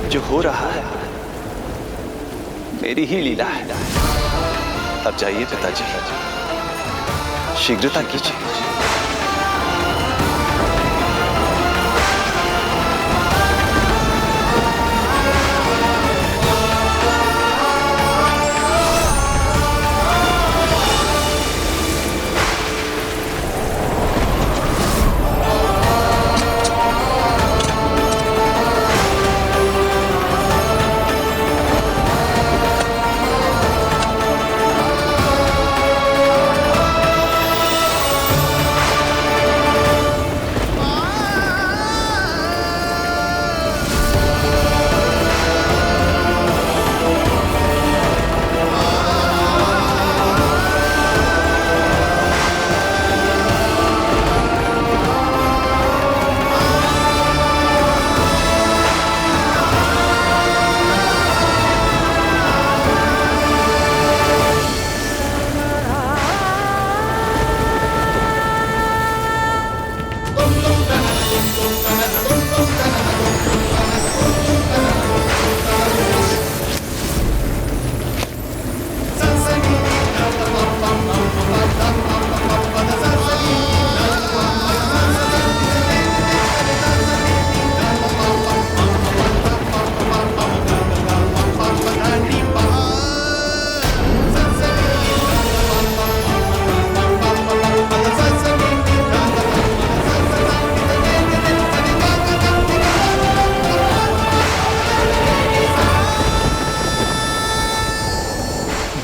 जो हो रहा है मेरी ही लीला है। अब जाइए पिताजी, शीघ्रता कीजिए।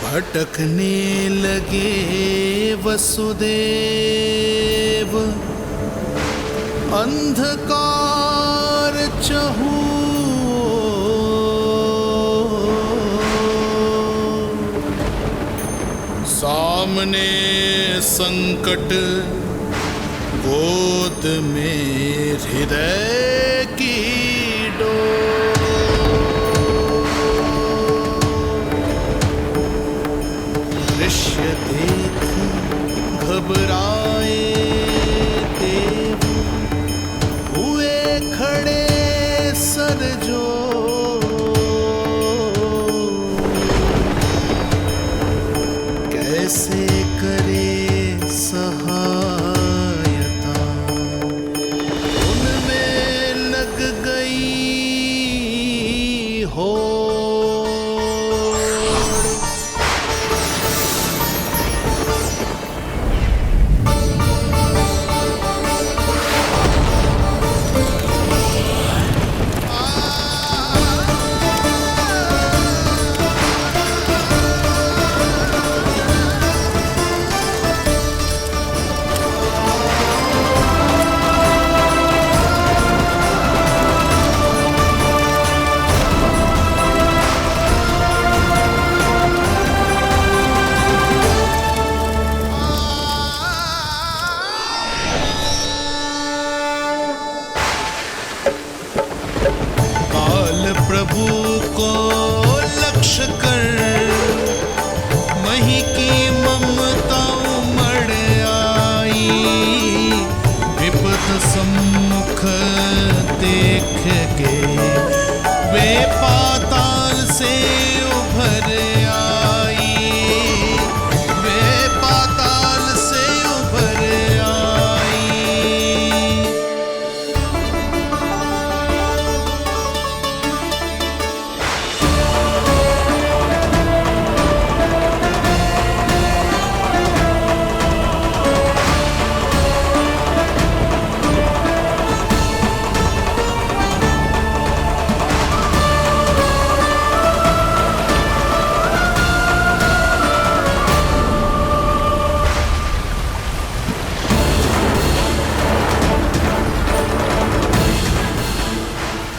भटकने लगे वसुदेव, अंधकार चहूओर। सामने संकट, गोद में हृदय की डोर। दृश्य देख घबराए देव, हुए खड़े सर जोड़। कैसे करे सहायता, उनमें लग गई हो। प्रभु को लक्ष्य कर मही की ममता उमड़ आई। विपद सम्मुख देख के वे पाताल से उभर आई। वे पाताल से उभर आई।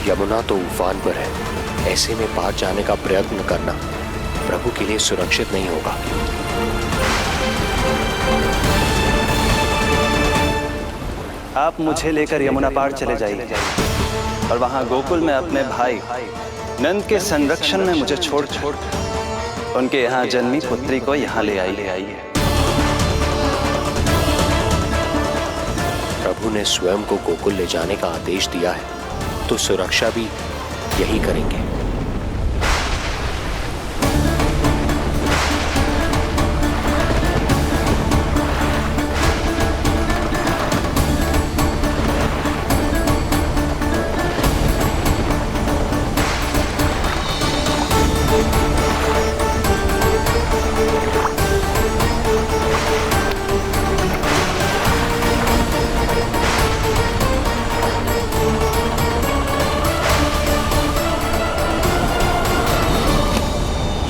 यमुना तो उफान पर है, ऐसे में पार जाने का प्रयत्न करना प्रभु के लिए सुरक्षित नहीं होगा। आप मुझे लेकर यमुना पार चले जाइए और वहां गोकुल में अपने भाई नंद के संरक्षण में मुझे छोड़ उनके यहाँ जन्मी पुत्री को यहाँ ले आइए। प्रभु ने स्वयं को गोकुल ले जाने का आदेश दिया है, तो सुरक्षा भी यही करेंगे।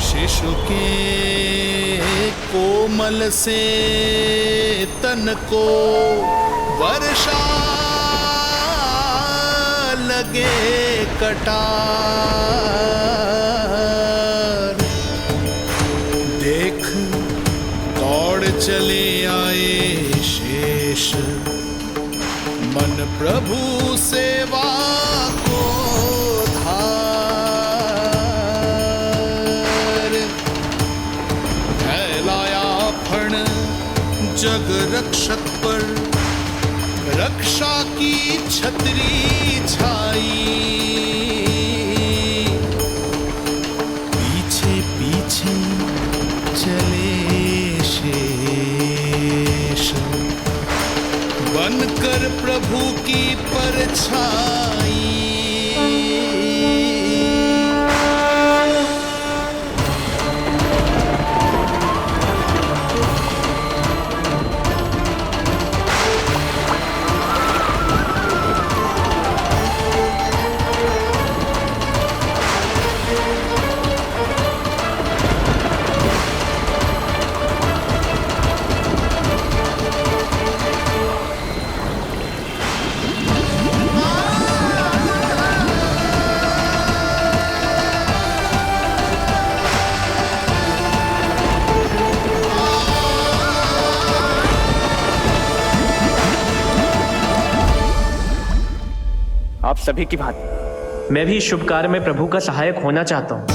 शिशु के कोमल से तन को वर्षा लगे कटार, देख दौड़ चले आए शेष, मन प्रभु सेवा को धार, फैलाया फण जग रक्षक पर, रक्षा की छतरी छाई, पीछे पीछे चले शेष, बनकर प्रभु की परछाई। आप सभी की भांति मैं भी इस शुभ कार्य में प्रभु का सहायक होना चाहता हूँ।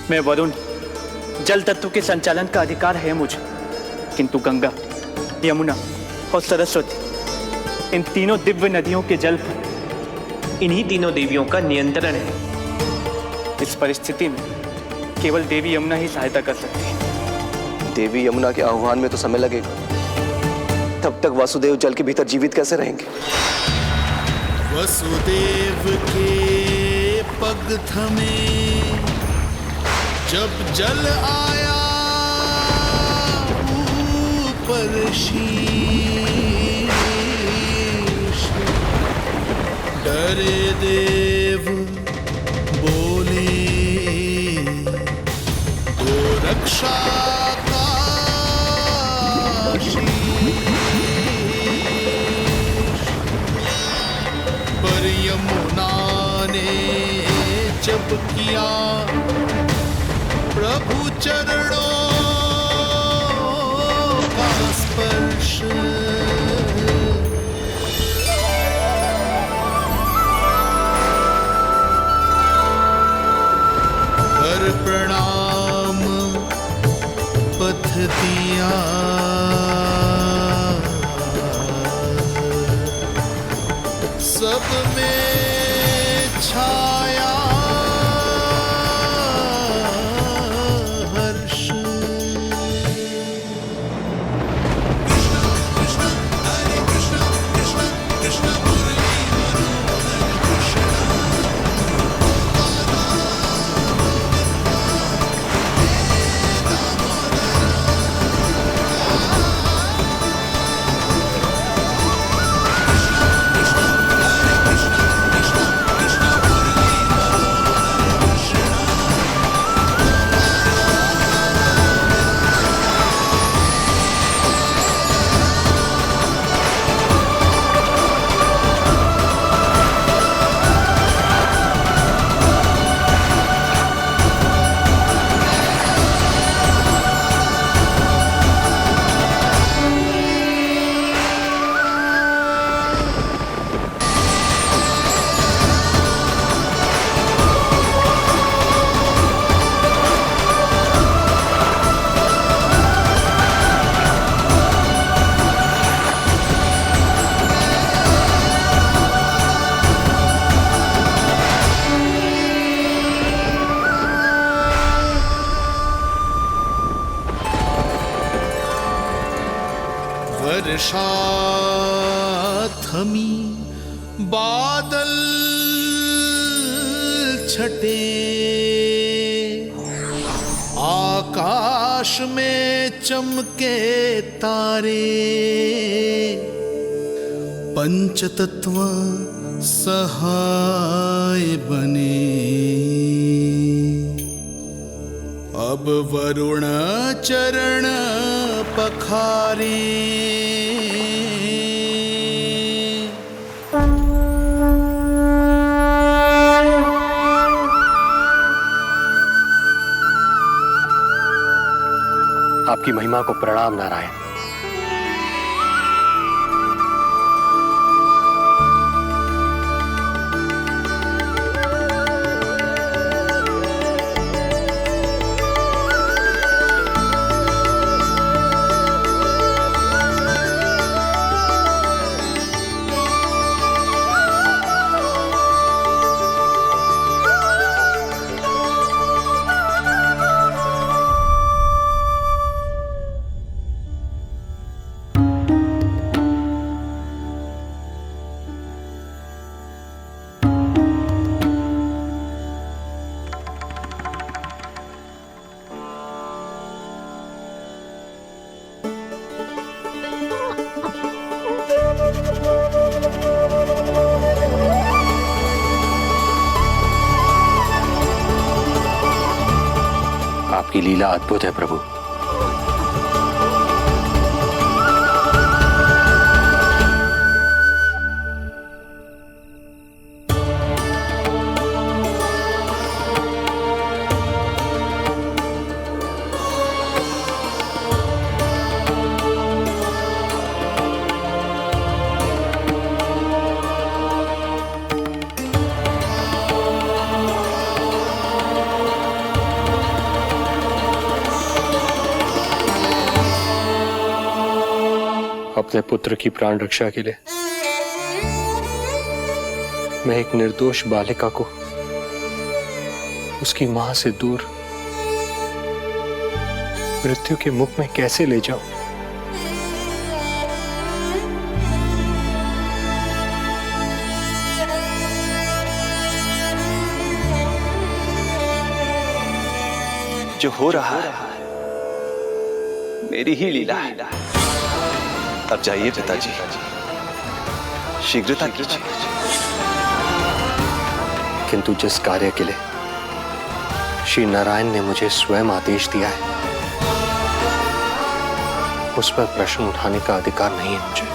मैं वरुण, जल तत्व के संचालन का अधिकार है मुझे, किंतु गंगा, यमुना और सरस्वती, इन तीनों दिव्य नदियों के जल पर इन्हीं तीनों देवियों का नियंत्रण है। इस परिस्थिति में केवल देवी यमुना ही सहायता कर सकती है। देवी यमुना के आह्वान में तो समय लगेगा, तब तक वासुदेव जल के भीतर जीवित कैसे रहेंगे? वसुदेव के पग थमे जब जल आया ऊपर शीश, डरे देव बोले तो रक्षा का पर यमुना ने जब किया प्रभु चरणों का स्पर्श, कर प्रणाम पथ दिया, सब में छाया हर्ष। हरे कृष्ण कृष्ण कृष्ण मुरली मनोहर कृष्ण, कृष्ण कृष्ण कृष्ण कृष्ण मुरली वर्षा थमी, बादल छटे, आकाश में चमके तारे, पंचतत्व सहाय बने। अब वरुण चरण पखारे, आपकी महिमा को प्रणाम नारायण। आपकी लीला अद्भुत है प्रभु। अपने पुत्र की प्राण रक्षा के लिए मैं एक निर्दोष बालिका को उसकी मां से दूर मृत्यु के मुख में कैसे ले जाऊं? जो हो रहा है मेरी ही लीला है। अब जाइए पिताजी, शीघ्रता कीजिए। किंतु जिस कार्य के लिए श्री नारायण ने मुझे स्वयं आदेश दिया है, उस पर प्रश्न उठाने का अधिकार नहीं है मुझे।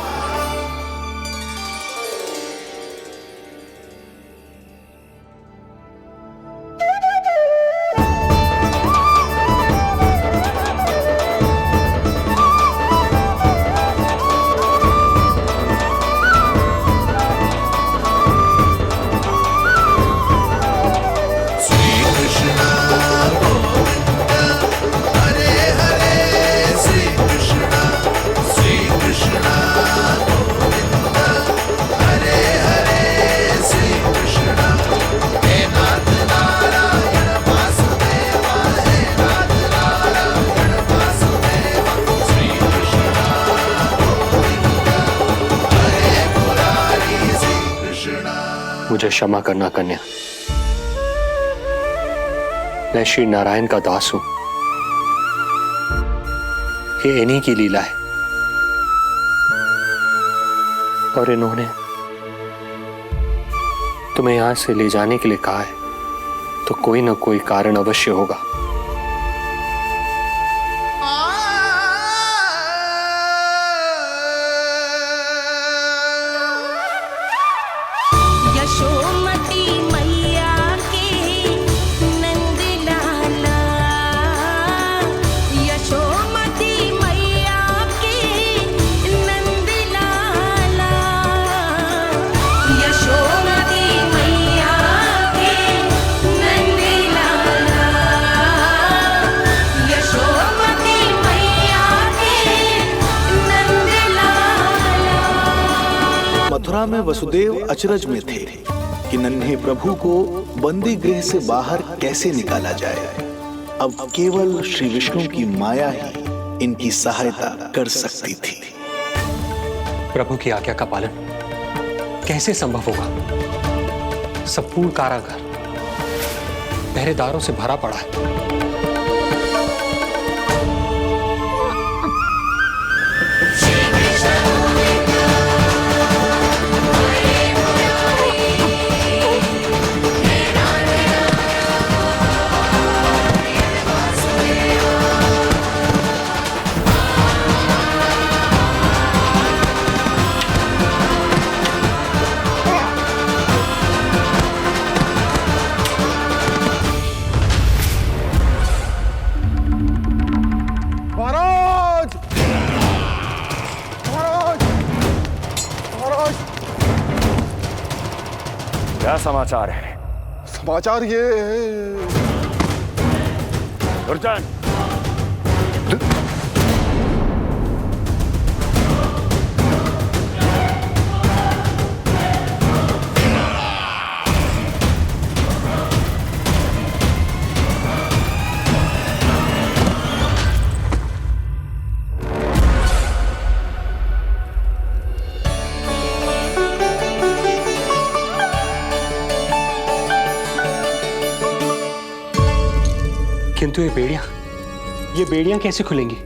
मुझे क्षमा करना कन्या, मैं श्री नारायण का दास हूं। ये इन्हीं की लीला है और इन्होंने तुम्हें यहां से ले जाने के लिए कहा है, तो कोई ना कोई कारण अवश्य होगा। यशोमती मैया के नंद लाला, यशोमती मैया के नंद लाला, यशोमती मैया के नंद लाला, यशोमती मैया के नंद लाला। मथुरा में वसुदेव अचरज में थे कि नन्हे प्रभु को बंदी गृह से बाहर कैसे निकाला जाए। अब केवल श्री विष्णु की माया ही इनकी सहायता कर सकती थी। प्रभु की आज्ञा का पालन कैसे संभव होगा? संपूर्ण कारागार पहरेदारों से भरा पड़ा है। क्या समाचार है? समाचार ये दुर्जन, किंतु ये बेड़ियां कैसे खुलेंगी?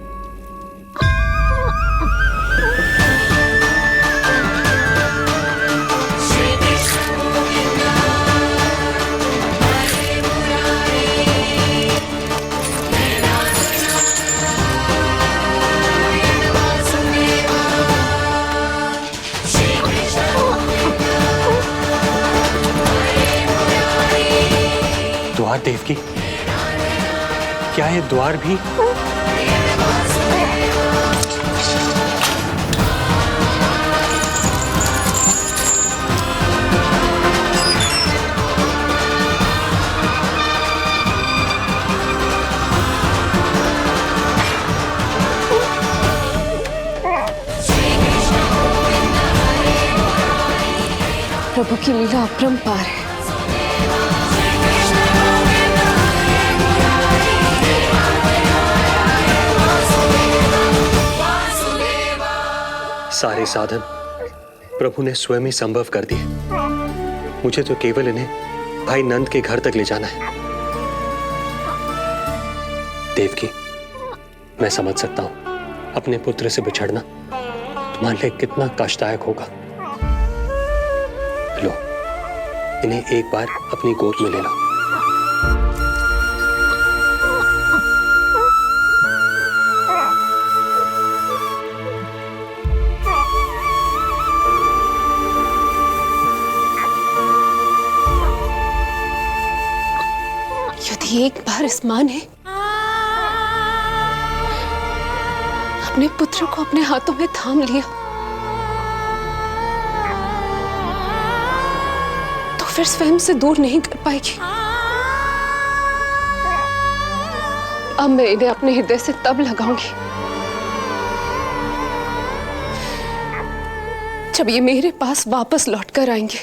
द्वार देवकी, क्या ये द्वार भी? प्रभु की लीला अपरंपार है। सारे साधन प्रभु ने स्वयं ही संभव कर दिए। मुझे तो केवल इन्हें भाई नंद के घर तक ले जाना है। देवकी, मैं समझ सकता हूं अपने पुत्र से बिछड़ना तुम्हारे लिए कितना कष्टदायक होगा। लो, इन्हें एक बार अपनी गोद में ले लो। यदि एक बार इस मां ने अपने पुत्र को अपने हाथों में थाम लिया तो फिर स्वयं से दूर नहीं कर पाएगी। अब मैं इन्हें अपने हृदय से तब लगाऊंगी जब ये मेरे पास वापस लौटकर आएंगे।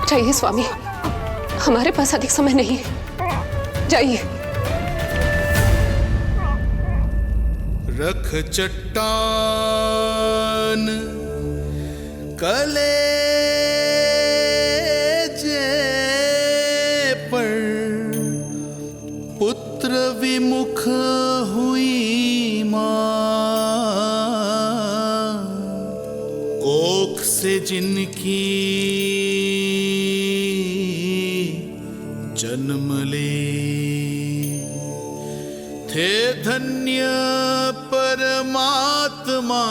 जाइए स्वामी, हमारे पास अधिक समय नहीं है। जाइए। रख चट्टान कलेजे पर, पुत्र विमुख हुई मां, कोख से जिनकी जन्म ले, थे धन्य परमात्मा।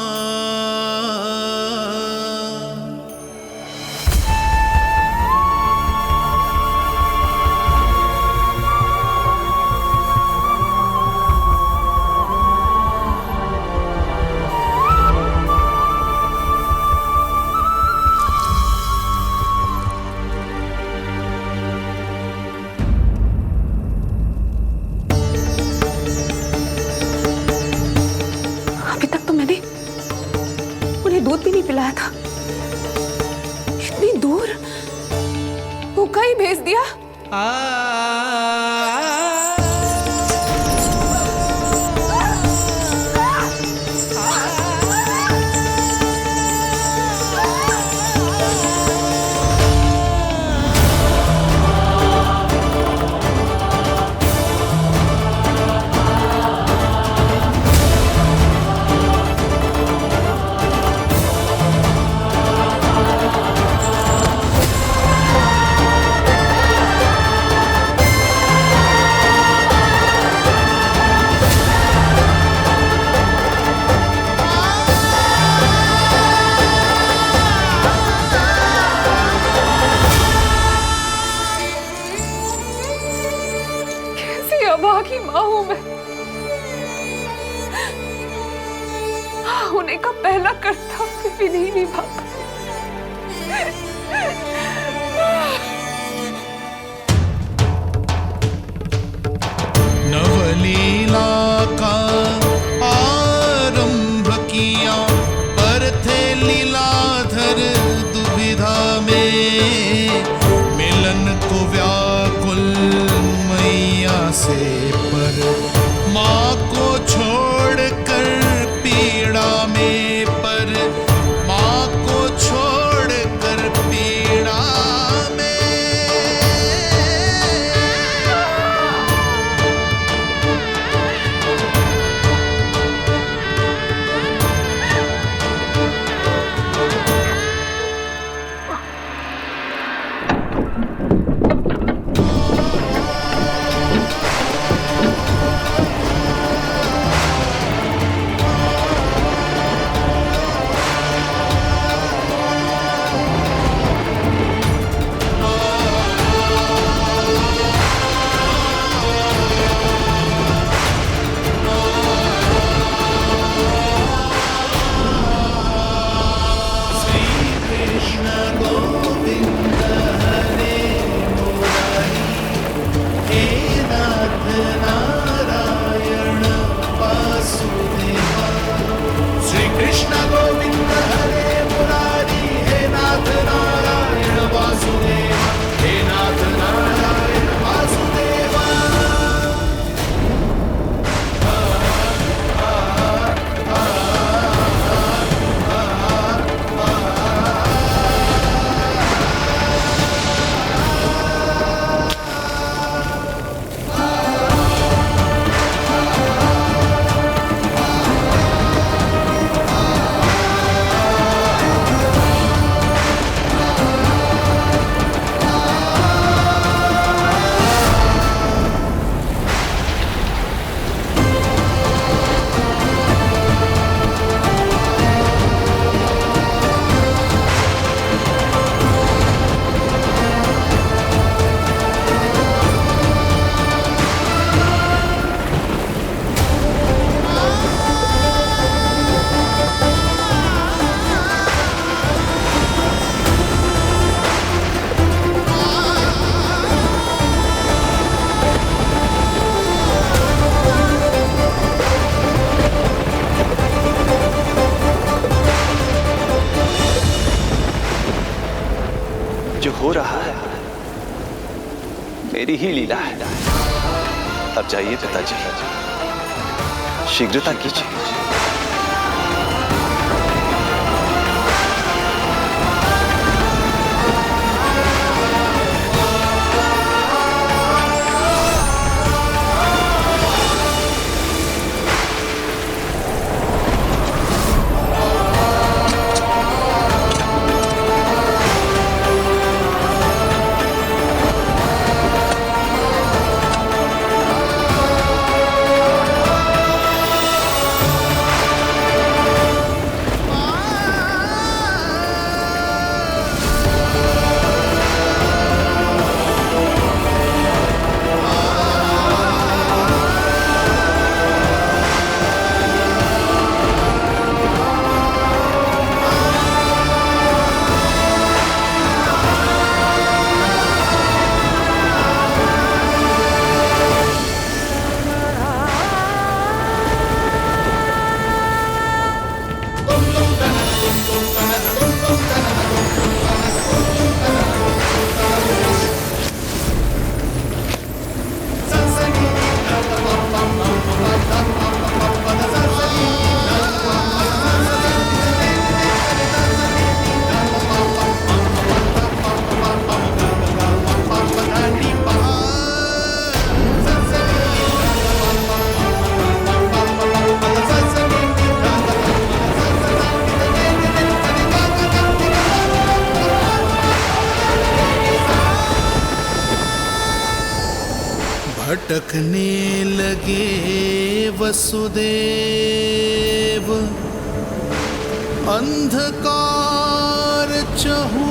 दूध भी नहीं पिलाया था। इतनी दूर भेज दिया? अभागी माँ हूं मैं। होने का पहला कर्तव्य भी नहीं निभा। नवलीला का आरंभ किया पर थे लीलाधर दुविधा में, मिलन को व्याकुल मैया से पर माँ को छोड़कर पीड़ा में, पर माँ को छोड़कर पीड़ा में। जो हो रहा है मेरी ही लीला है। अब जाइए पिताजी, शीघ्रता कीजिए। भटकने लगे वसुदेव, अंधकार चहूओर।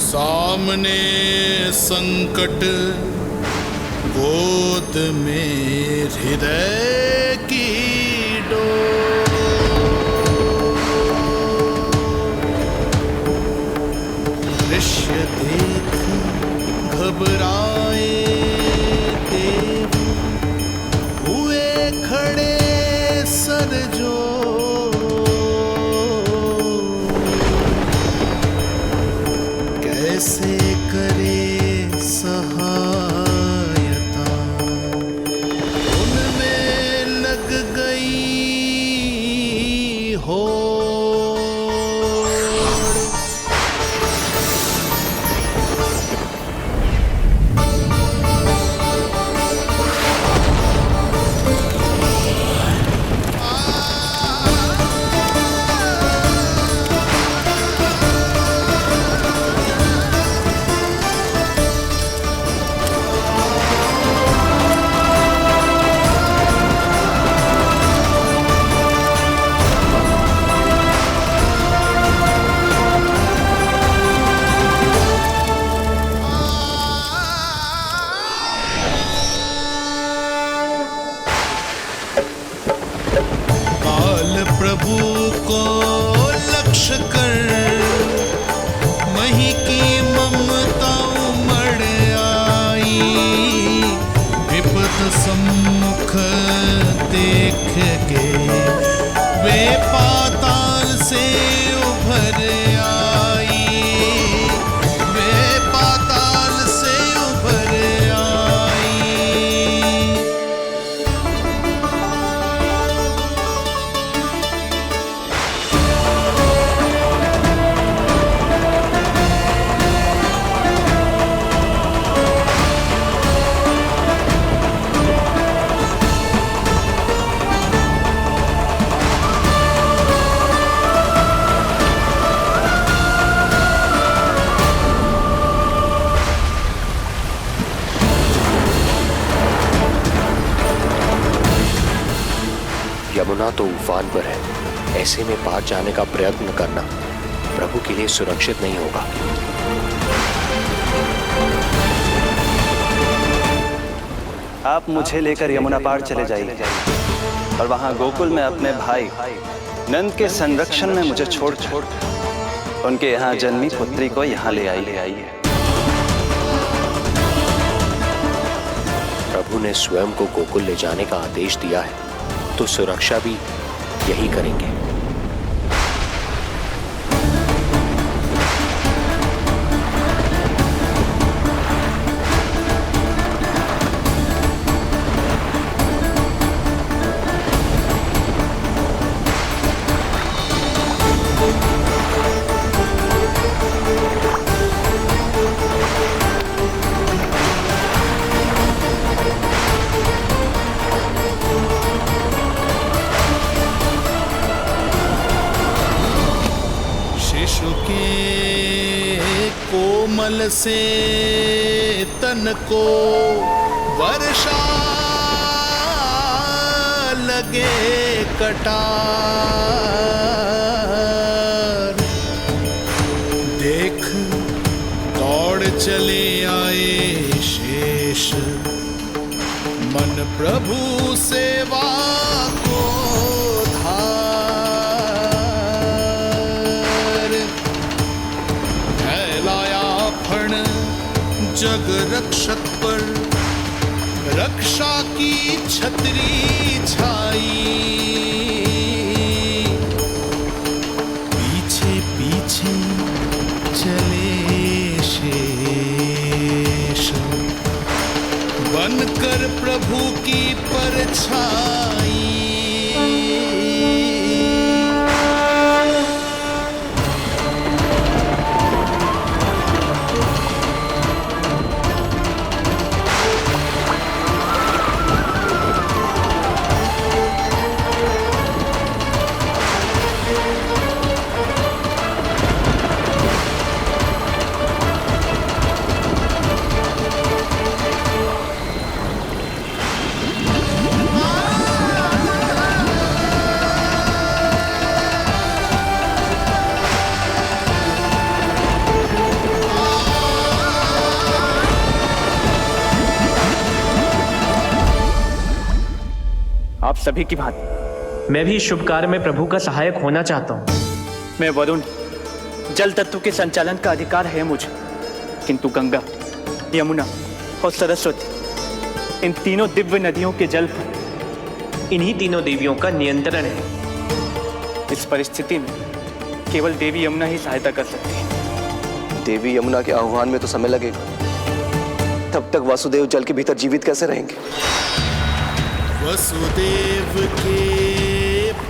सामने संकट, गोद में हृदय की डोर। दृश्य देख घबराए देव, हुए खड़े सर जो। कैसे करे सहायता, उनमें लग गई हो। प्रभु को लक्ष्य कर मही की ममता उमड़ आई। विपद सम्मुख देख के वे पाताल से उभर आई। वे पाताल से उभर आई। यमुना तो उफान पर है, ऐसे में पार जाने का प्रयत्न करना प्रभु के लिए सुरक्षित नहीं होगा। आप मुझे लेकर यमुना पार चले जाइए और वहां गोकुल में अपने भाई नंद के संरक्षण में मुझे छोड़ उनके यहाँ जन्मी पुत्री को यहाँ ले आइए। प्रभु ने स्वयं को गोकुल ले जाने का आदेश दिया है, तो सुरक्षा भी यही करेंगे। कोमल से तन को वर्षा लगे कटार। देख दौड़ चले आए शेष, मन प्रभु सेवा को जग रक्षक पर रक्षा की छतरी छाई। पीछे पीछे चले शेष, बनकर प्रभु की परछाई। आप सभी की भांति मैं भी इस शुभ कार्य में प्रभु का सहायक होना चाहता हूँ। मैं वरुण, जल तत्व के संचालन का अधिकार है मुझे, किंतु गंगा, यमुना और सरस्वती, इन तीनों दिव्य नदियों के जल पर इन्हीं तीनों देवियों का नियंत्रण है। इस परिस्थिति में केवल देवी यमुना ही सहायता कर सकती है। देवी यमुना के आह्वान में तो समय लगेगा, तब तक वासुदेव जल के भीतर जीवित कैसे रहेंगे? वसुदेव के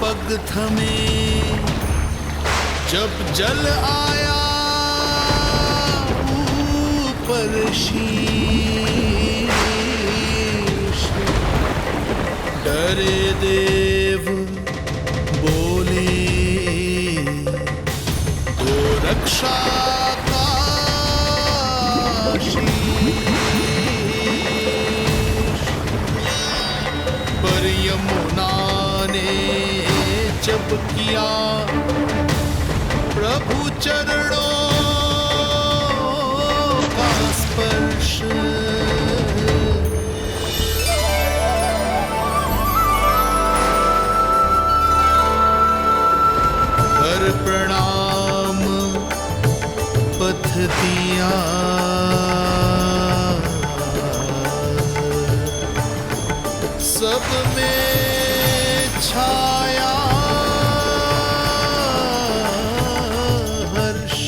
पग थमे जब जल आया ऊपर शीश, डरे देव बोले तो रक्षा का शीश, पर यमुना ने जब किया प्रभु चरणों का स्पर्श, कर प्रणाम पथ दिया, सब में छाया हर्ष।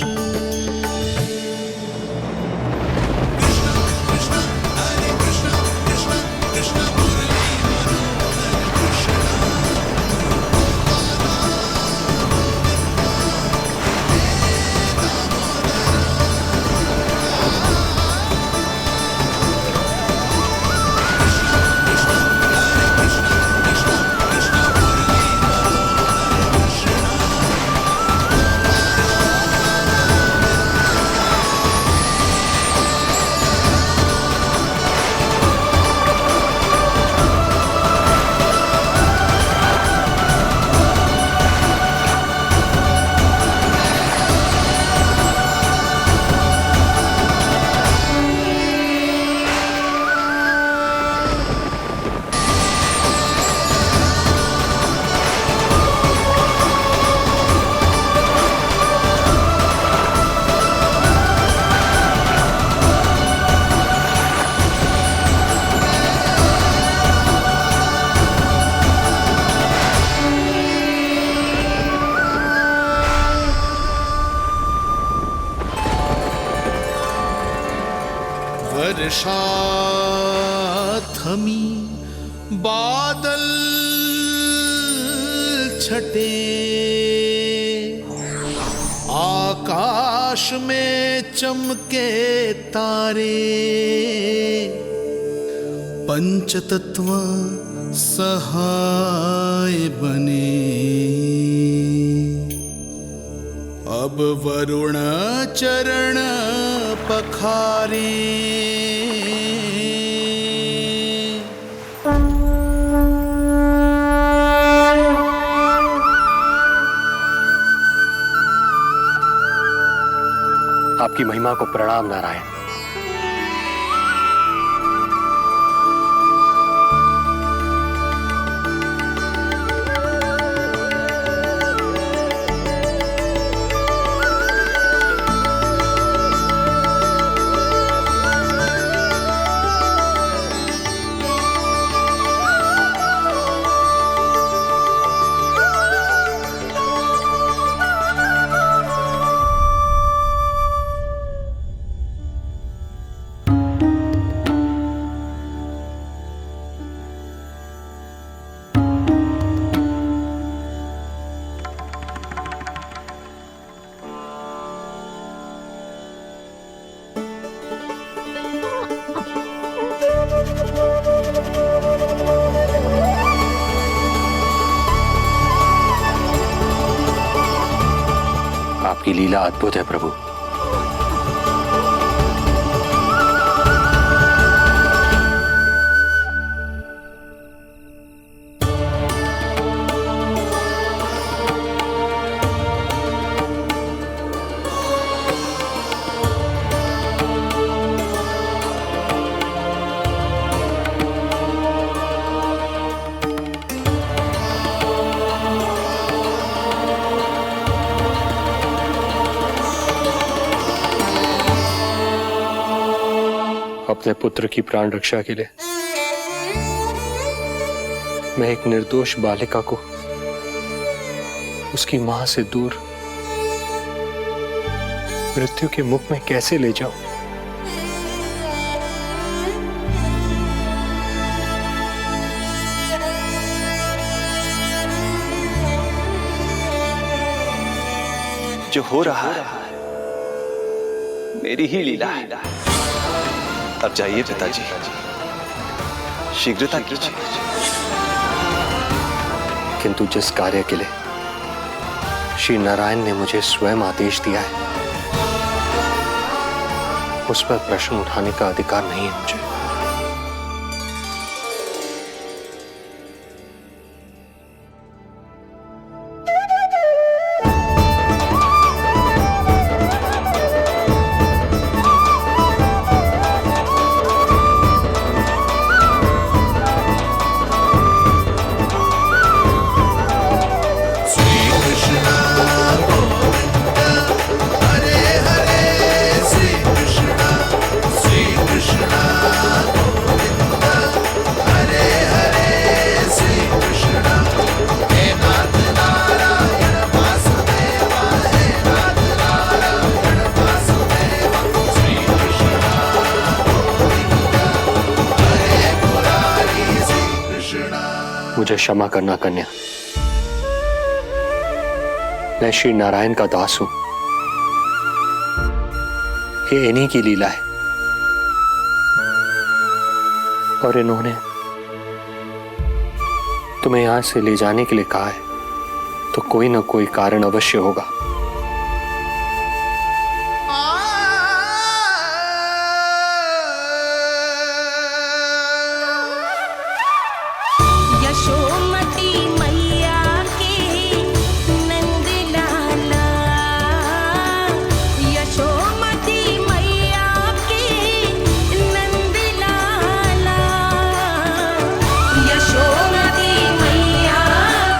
वर्षा थमी, बादल छटे, आकाश में चमके तारे, पंचतत्व सहाय बने। अब वरुण चरण पखारे, आपकी महिमा को प्रणाम नारायण। आपकी लीला अद्भुत है प्रभु। अपने पुत्र की प्राण रक्षा के लिए मैं एक निर्दोष बालिका को उसकी मां से दूर मृत्यु के मुख में कैसे ले जाऊं? जो हो रहा है मेरी ही लीला है। अब जाइए पिताजी, शीघ्रता कीजिए। किंतु जिस कार्य के लिए श्री नारायण ने मुझे स्वयं आदेश दिया है, उस पर प्रश्न उठाने का अधिकार नहीं है मुझे। मुझे क्षमा करना कन्या, मैं श्री नारायण का दास हूं। ये इन्हीं की लीला है और इन्होंने तुम्हें यहां से ले जाने के लिए कहा है, तो कोई ना कोई कारण अवश्य होगा। यशोमती मैया के नंद लाला, यशोमती मैया के नंद लाला, यशोमती मैया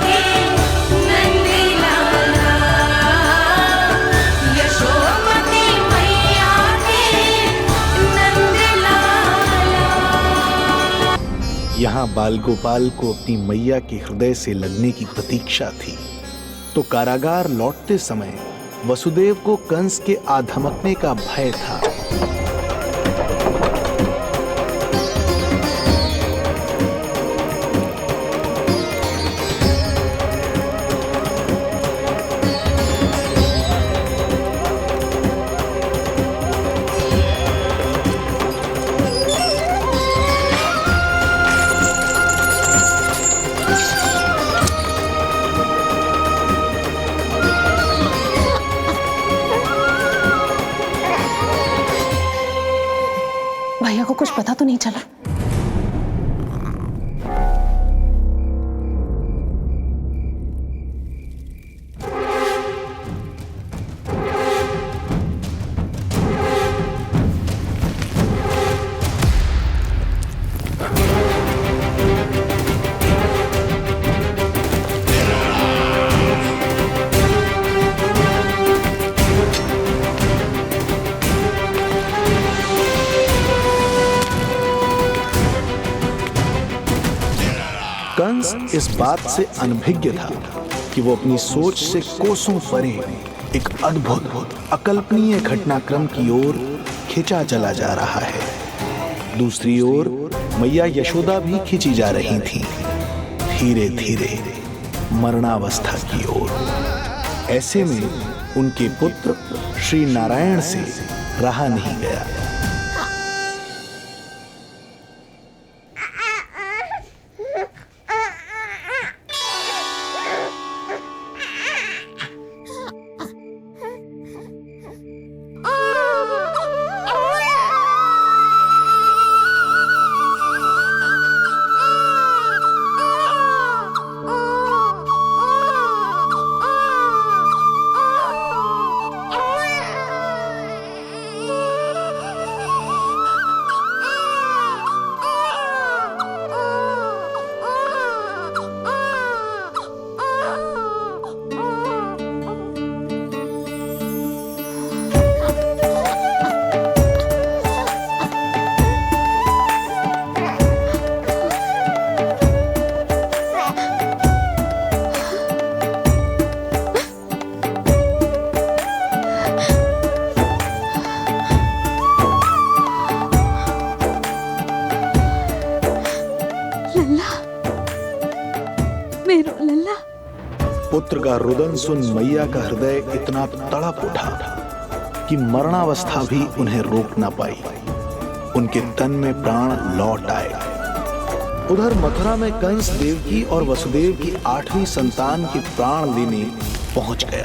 के नंद लाला, यशोमती मैया के नंद लाला। यहाँ बाल गोपाल को अपनी मैया के हृदय से लगने की प्रतीक्षा थी, तो कारागार लौटते समय वसुदेव को कंस के आधमकने का भय था। भैया को कुछ पता तो नहीं चला? कंस इस बात से अनभिज्ञ था कि वो अपनी सोच से कोसों परे एक अद्भुत अकल्पनीय घटनाक्रम की ओर खिंचा चला जा रहा है। दूसरी ओर मैया यशोदा भी खिंची जा रही थी, धीरे धीरे मरणावस्था की ओर। ऐसे में उनके पुत्र श्री नारायण से रहा नहीं गया। पुत्र का रुदन सुन मैया का हृदय इतना तड़प उठा कि मरणावस्था भी उन्हें रोक ना पाई। उनके तन में प्राण लौट आए। उधर मथुरा में कंस देवकी और वसुदेव की 8वीं संतान के प्राण लेने पहुंच गया।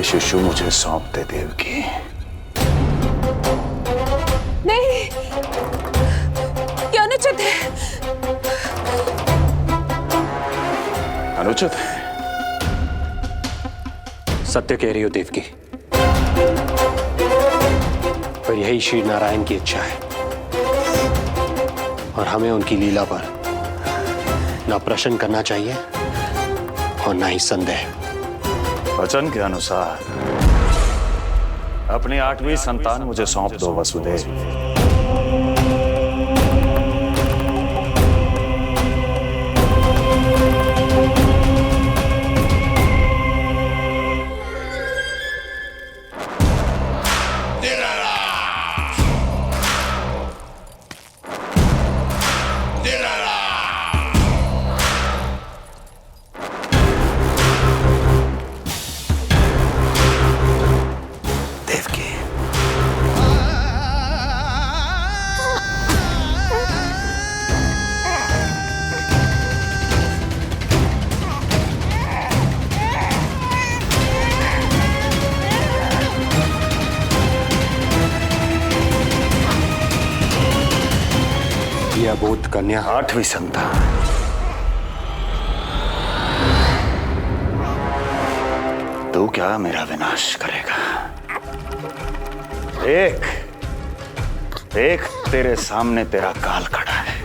शिशु मुझे सौंप दे देवकी। नहीं, क्या अनुचित है? अनुचित है? सत्य कह रही हो देवकी, पर यही श्री नारायण की इच्छा है और हमें उनकी लीला पर ना प्रश्न करना चाहिए और ना ही संदेह। वचन के अनुसार अपनी 8वीं संतान मुझे सौंप दो वसुदेव। यह अबोध कन्या 8वीं संतान तू क्या मेरा विनाश करेगा? एक तेरे सामने तेरा काल खड़ा है।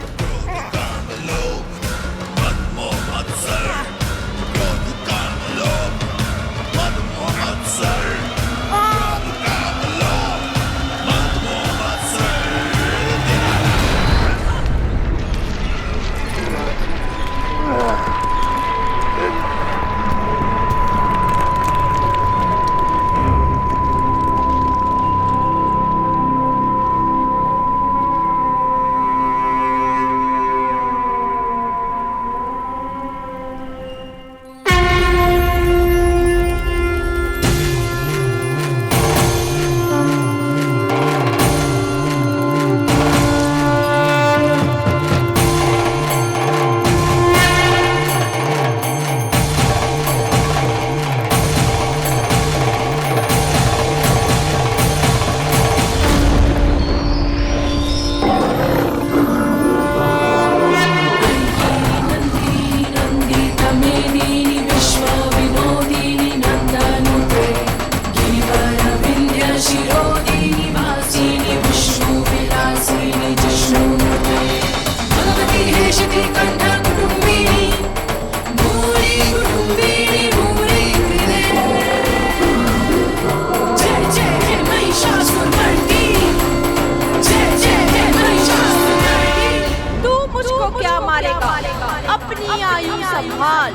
अपनी आयु संभाल,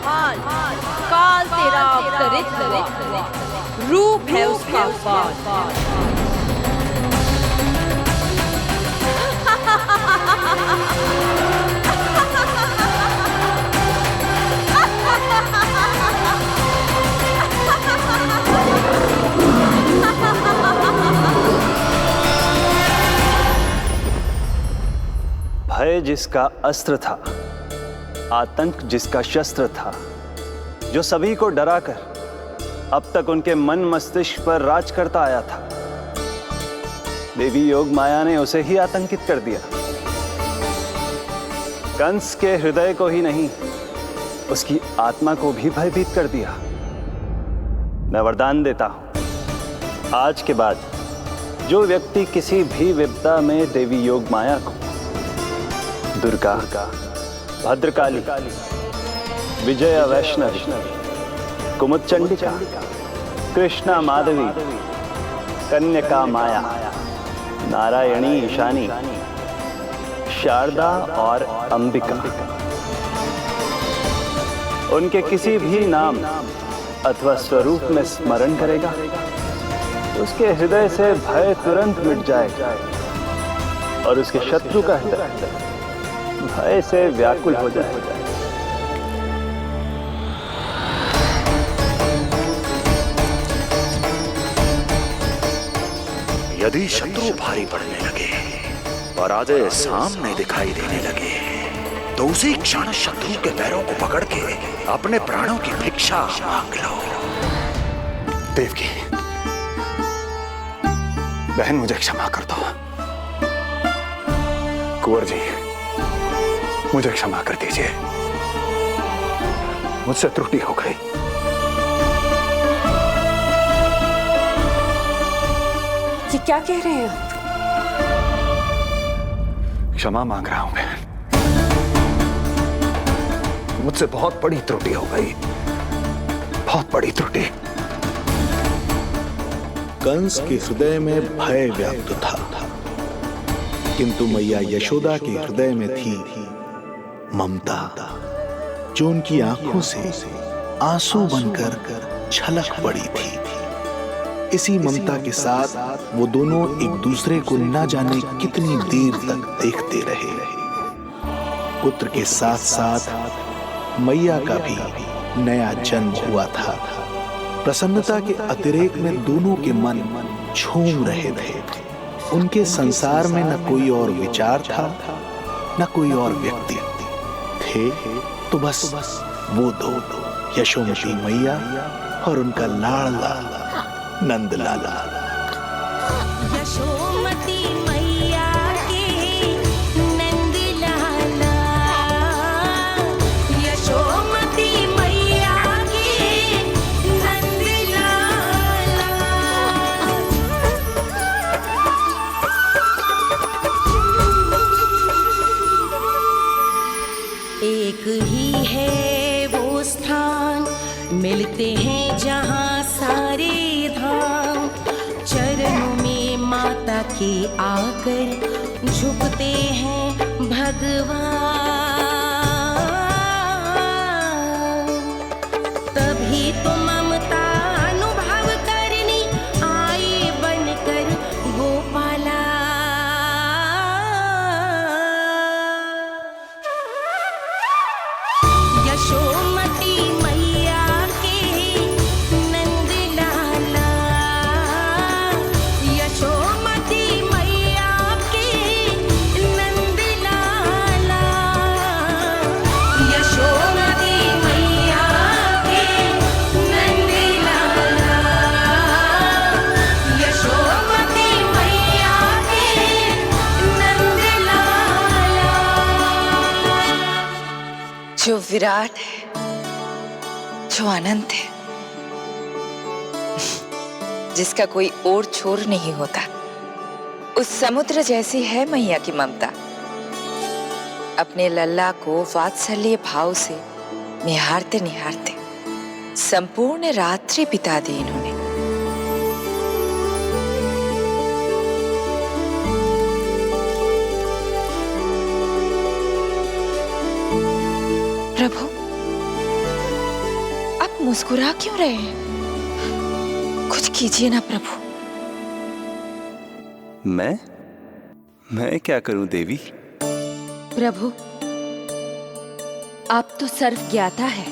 काल तेरा अवतरित रूप है उसका काल। भय जिसका अस्त्र था, आतंक जिसका शस्त्र था, जो सभी को डराकर अब तक उनके मन मस्तिष्क पर राज करता आया था, देवी योग माया ने उसे ही आतंकित कर दिया। कंस के हृदय को ही नहीं, उसकी आत्मा को भी भयभीत कर दिया। मैं वरदान देता हूं, आज के बाद जो व्यक्ति किसी भी विपदा में देवी योग माया को दुर्गा, भद्रकाली, विजया वैष्णवी, कुमुदचंडिका, कृष्णा माधवी, कन्यका माया, नारायणी ईशानी, शारदा और अंबिका, उनके किसी भी नाम अथवा स्वरूप में स्मरण करेगा, उसके हृदय से भय तुरंत मिट जाएगा और उसके शत्रु का हृदय भय से व्याकुल हो जाएगा। यदि शत्रु भारी पड़ने लगे और आधे सामने दिखाई देने लगे तो उसी क्षण शत्रु के पैरों को पकड़ के अपने प्राणों की भिक्षा मांग लो। देवकी, बहन मुझे क्षमा कर दो। कुंवर जी, मुझे क्षमा कर दीजिए, मुझसे त्रुटि हो गई। ये क्या कह रहे हैं आप? क्षमा मांग रहा हूं बहन, मुझसे बहुत बड़ी त्रुटि हो गई, बहुत बड़ी त्रुटि। कंस के हृदय में भय व्याप्त था, किंतु मैया यशोदा के हृदय में थी ममता, जो उनकी आंखों से आंसू बनकर छलक पड़ी थी। इसी ममता के साथ वो दोनों एक दूसरे को न जाने कितनी देर तक देखते रहे। पुत्र के साथ साथ मैया का भी नया जन्म हुआ था। प्रसन्नता के अतिरेक में दोनों के मन झूम रहे थे। उनके संसार में न कोई और विचार था, न कोई और व्यक्ति थे, तो बस वो दो, यशोमती मैया और उनका लाडला नंद लाला। यशोमती मैया के नंद लाला, यशोमती मैया के नंद लाला। एक ही है वो स्थान, मिलते हैं जहाँ सारे धाम। चरणों में माता के आकर झुकते हैं भगवान। तभी तो ममता अनुभव करनी आए बनकर गोपाला। यशोमती मैया के नंद लाला, यशोमती मैया के नंद लाला, यशोमती मैया के नंद लाला, यशोमती मैया के नंद लाला। जो विराट है, जो अनंत है, जिसका कोई और छोर नहीं होता, उस समुद्र जैसी है मैया की ममता। अपने लल्ला को वात्सल्य भाव से निहारते निहारते संपूर्ण रात्रि बिता दी इन्होंने। प्रभु, आप मुस्कुरा क्यों रहे हैं? कुछ कीजिए ना प्रभु। मैं क्या करूं देवी? प्रभु, आप तो सर्वज्ञाता है।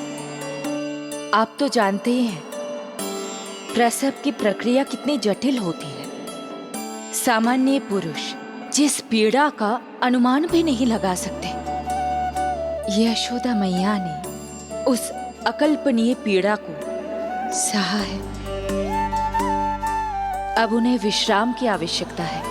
आप तो जानते ही हैं प्रसव की प्रक्रिया कितनी जटिल होती है। सामान्य पुरुष जिस पीड़ा का अनुमान भी नहीं लगा सकते, यशोदा मैया ने उस अकल्पनीय पीड़ा को सहा है। अब उन्हें विश्राम की आवश्यकता है।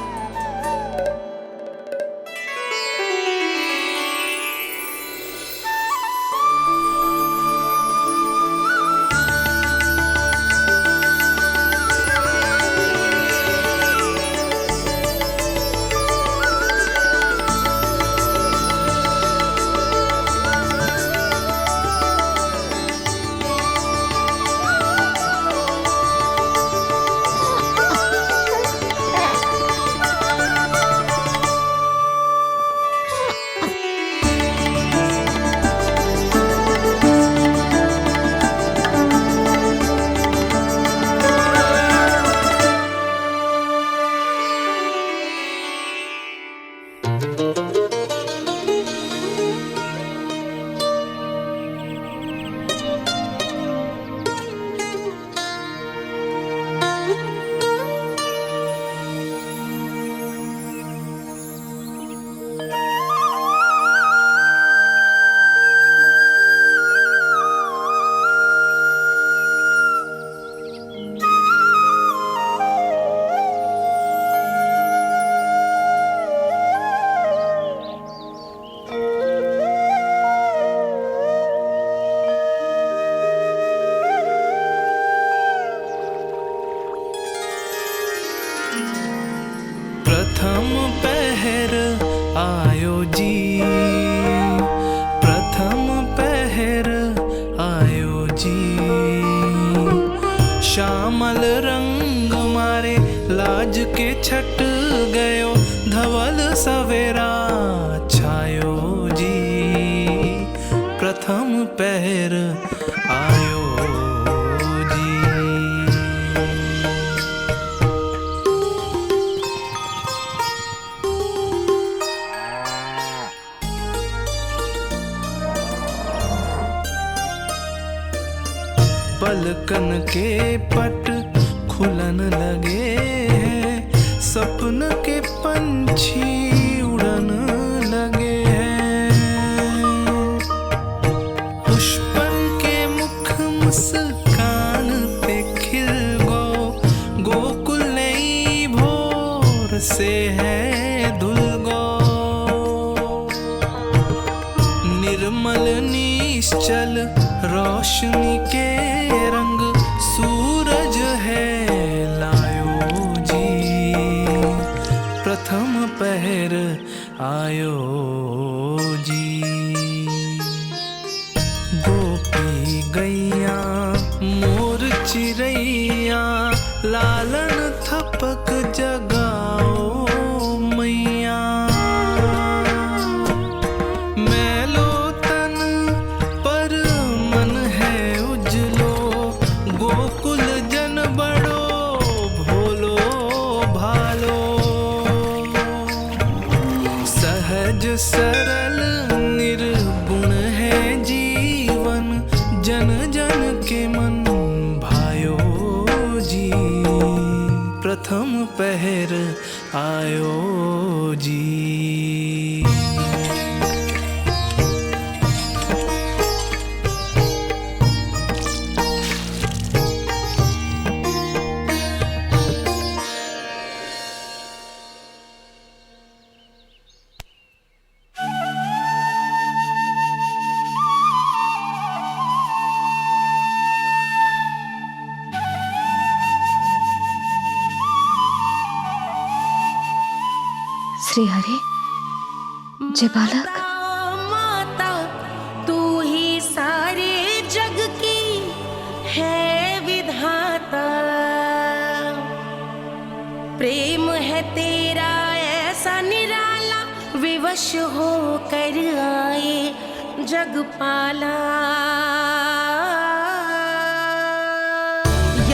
रंग मारे लाज के छट गयो धवल सवेरा छायो जी प्रथम पहर आयो जी। पलकन के पट खुलन लगे हैं सपन के पंछी उड़न लगे हैं पुष्पन के मुख मुस्कान पे खिल गो गोकुल नई भोर से है धुल गो निर्मल निश्चल रोशनी के रंग सूरज है लायो जी प्रथम पहर आयो जी। गोपी गैया मोर चिड़ैया लालन थपक जगाओ मैया मैलो तन पर मन है उजलो गोकुल जन बड़ो भोलो भालो सहज सरल निर्गुण है जीवन जन जन के मन भायो जी प्रथम पहर आयो जी। श्री हरि जय बालक माता तू ही सारे जग की है विधाता प्रेम है तेरा ऐसा निराला विवश हो कर आए जग पाला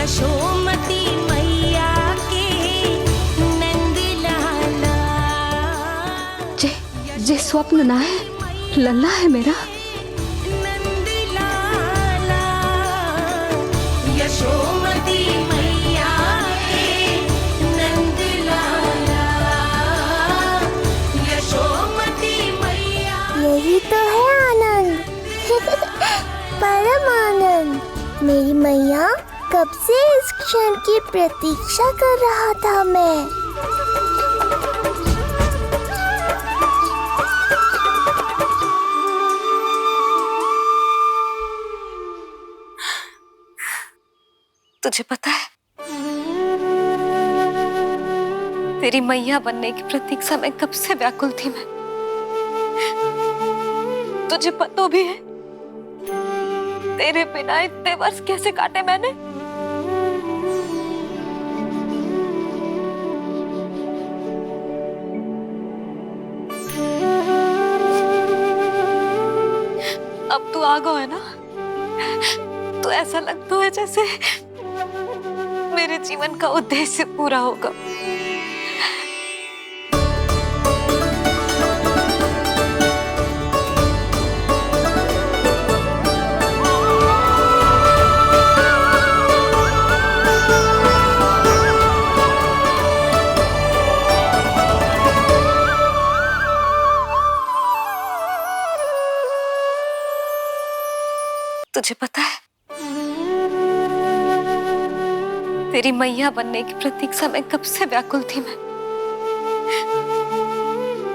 यशोमती मैया के नंद लाला जे स्वप्न ना है लल्ला है मेरा नंद लाला यशोमती मैया के नंद लाला यशोमती मैया। यही तो है आनंद परम आनंद। मेरी मैया कब से इस क्षण की प्रतीक्षा कर रहा था मैं। तुझे पता है तेरी मैया बनने की प्रतीक्षा में कब से व्याकुल थी मैं। तुझे पता भी है तेरे बिना इतने वर्ष कैसे काटे मैंने। अब तू आ गया है ना तो ऐसा लगता है जैसे मेरे जीवन का उद्देश्य पूरा होगा। तुझे पता है तेरी मैया बनने की प्रतीक्षा में कब से व्याकुल थी मैं।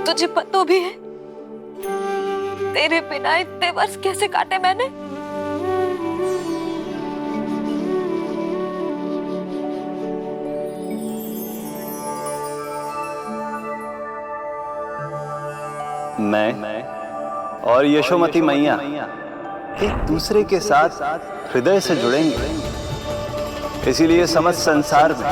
तुझे पता भी है तेरे बिना इतने वर्ष कैसे काटे मैंने। मैं और यशोमती मैया एक दूसरे के साथ हृदय से जुड़ेंगे। इसीलिए समस्त संसार में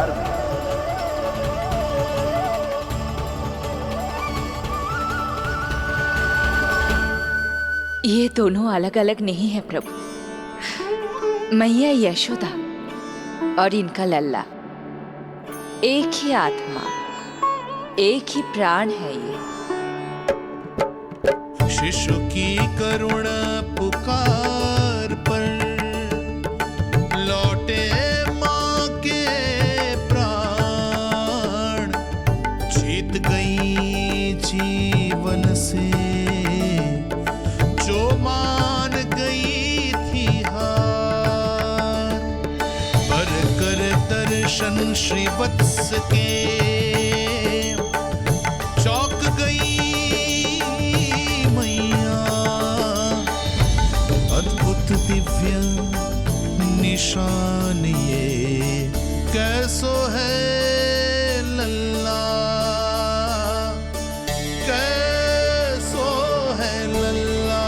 ये दोनों अलग अलग नहीं है प्रभु। मैया यशोदा और इनका लल्ला एक ही आत्मा, एक ही प्राण है ये। शिशु की करुण पुकार पर लौटे माँ के प्राण, जीत गई जीवन से जो मान गई थी हार। पर कर दर्शन श्री वत्स के चौक गई मैया, अद्भुत दिव्य निशान ये कैसो है लल्ला, कैसो है लल्ला।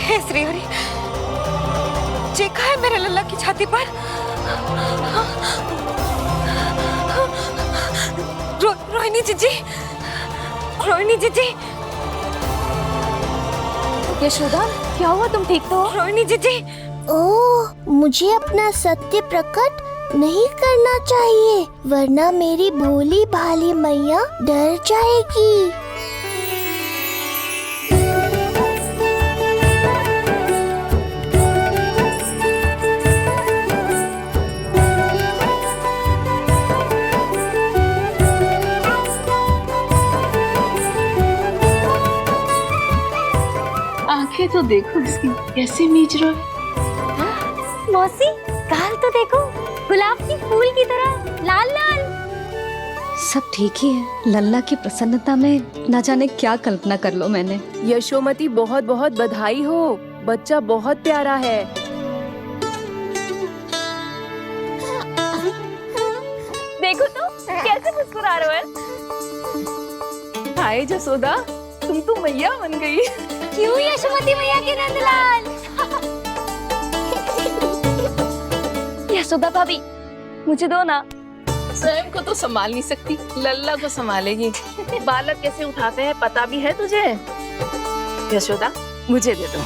हे श्री हरि, देखा है मेरे लल्ला की छाती पर रोहिणी जीजी, रोहिणी जीजी। यशोदा, क्या हुआ? तुम ठीक तो हो? रोहिणी जीजी। ओह, मुझे अपना सत्य प्रकट नहीं करना चाहिए, वरना मेरी भोली भाली मैया डर जाएगी। आंखें तो देखो इसकी कैसे मीच रहा है। मौसी, गाल तो देखो, गुलाब की फूल की तरह लाल लाल। सब ठीक ही है। लल्ला की प्रसन्नता में ना जाने क्या कल्पना कर लो मैंने। यशोमती, बहुत बहुत बधाई हो, बच्चा बहुत प्यारा है। देखो तो कैसे मुस्कुरा रहे हो। हाय जसोदा, तुम तो मैया बन गई। क्यों यशोमती मैया के नंदलाल। यशोदा भाभी, मुझे दो ना। स्वयं को तो संभाल नहीं सकती, लल्ला को संभालेगी। बालक कैसे उठाते हैं पता भी है तुझे? यशोदा, मुझे दे दो।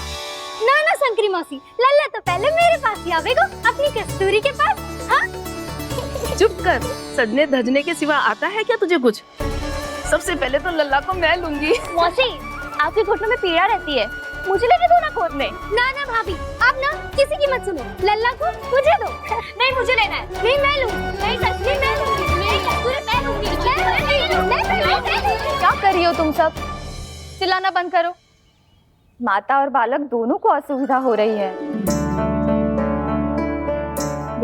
ना ना शंकरी मौसी, लल्ला तो पहले मेरे पास ही आवेगा, अपनी कस्तूरी के पास। हाँ? चुप कर, सजने धजने के सिवा आता है क्या तुझे कुछ? सबसे पहले तो लल्ला को मैं लूंगी। मौसी, आपके घुटनों में पीड़ा रहती है, मुझे लेके दो ना गोद में। ना ना भाभी, आप ना किसी की मत सुनो, लल्ला को मुझे दो। नहीं, मुझे लेना है। नहीं, मैं लूंगी। नहीं कस्तूरी मैं लूंगी। नहीं कस्तूरी मैं लूंगी। क्या कर रही हो तुम सब? चिल्लाना बंद करो। माता और बालक दोनों को असुविधा हो रही है।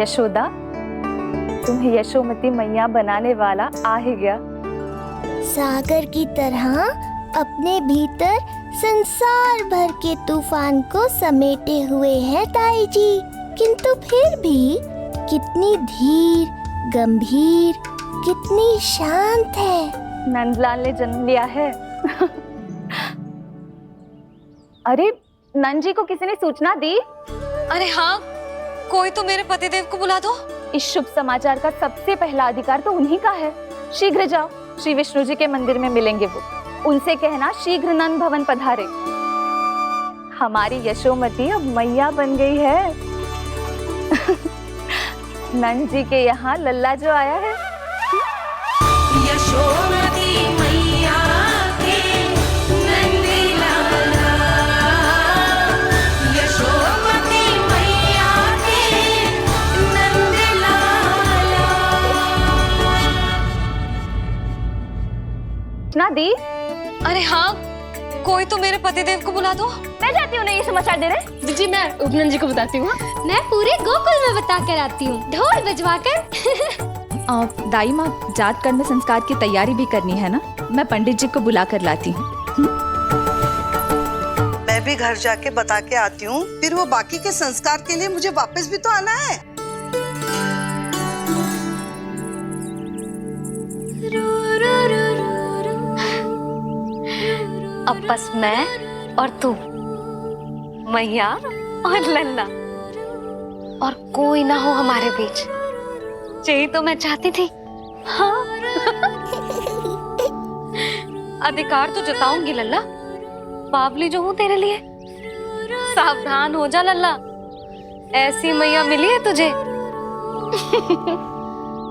यशोदा, तुम्हें यशोमती मैया बनाने वाला आ ही गया। सागर की तरह अपने भीतर संसार भर के तूफान को समेटे हुए है ताई जी, किंतु फिर भी कितनी धीर, गंभीर, कितनी शांत है। नंदलाल ने जन्म लिया है। अरे, नंद जी को किसी ने सूचना दी? अरे हाँ, कोई तो मेरे पतिदेव को बुला दो। इस शुभ समाचार का सबसे पहला अधिकार तो उन्हीं का है। शीघ्र जाओ, श्री विष्णु जी के मंदिर में मिलेंगे वो। उनसे कहना शीघ्र नंद भवन पधारे। हमारी यशोमती अब मैया बन गई है। नंद जी के यहाँ लल्ला जो आया है। यशोमती मैया के नंद लाला, यशोमती मैया के नंद लाला। ना दी? अरे हाँ, कोई तो मेरे पतिदेव को बुला दो। मैं जाती हूँ, नहीं ये समाचार दे रहे। जी, मैं उपनंद जी को बताती हूँ। मैं पूरे गोकुल में बता कर आती हूँ, ढोल बजवा कर। दाई माँ, जात कर्म संस्कार की तैयारी भी करनी है ना, मैं पंडित जी को बुला कर लाती हूँ। मैं भी अपने घर जाके बता के आती हूँ, फिर वो बाकी के संस्कार के लिए मुझे वापस भी तो आना है। अब बस मैं और तू, मैया और लल्ला, और कोई ना हो हमारे बीच। यही तो मैं चाहती थी। हाँ। अधिकार तो जताऊंगी लल्ला, बावली जो हूँ तेरे लिए। सावधान हो जा लल्ला, ऐसी मैया मिली है तुझे।